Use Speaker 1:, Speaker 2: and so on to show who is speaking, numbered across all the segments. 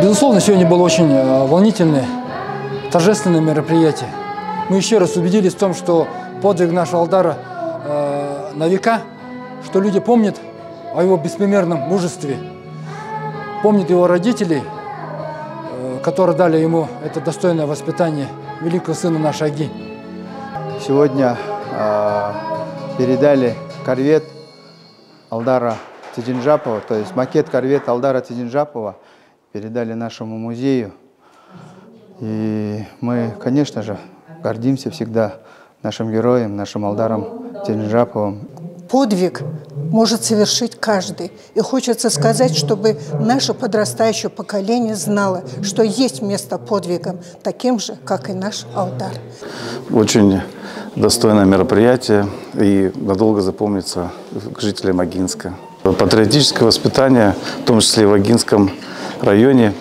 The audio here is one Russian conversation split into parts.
Speaker 1: Безусловно, сегодня было очень волнительное, торжественное мероприятие. Мы еще раз убедились в том, что подвиг нашего Алдара на века, что люди помнят о его беспримерном мужестве, помнят его родителей, которые дали ему это достойное воспитание великого сына нашей Аги.
Speaker 2: Сегодня передали корвет Алдара Тединжапова, то есть макет корвета Алдара Тединжапова передали нашему музею. И мы, конечно же, гордимся всегда нашим героем, нашим Алдаром Тединжаповым.
Speaker 3: Подвиг может совершить каждый. И хочется сказать, чтобы наше подрастающее поколение знало, что есть место подвигам, таким же, как и наш Алдар.
Speaker 4: Очень достойное мероприятие и надолго запомнится жителям Агинска. Патриотическое воспитание, в том числе и в Агинском районе,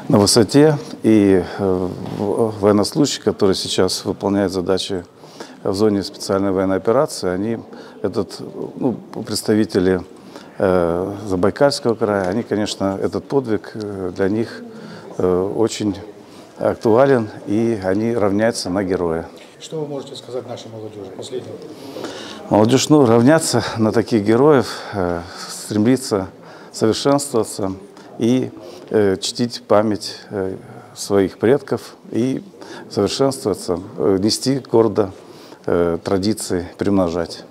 Speaker 4: на высоте, и военнослужащие, которые сейчас выполняют задачи в зоне специальной военной операции, они, представители Забайкальского края, они, конечно, этот подвиг для них очень актуален, и они равняются на героя.
Speaker 5: Что вы можете сказать нашей молодежи? Последнего.
Speaker 4: Молодежь, равняться на таких героев, стремиться совершенствоваться и чтить память своих предков и совершенствоваться, нести гордо традиции, примножать.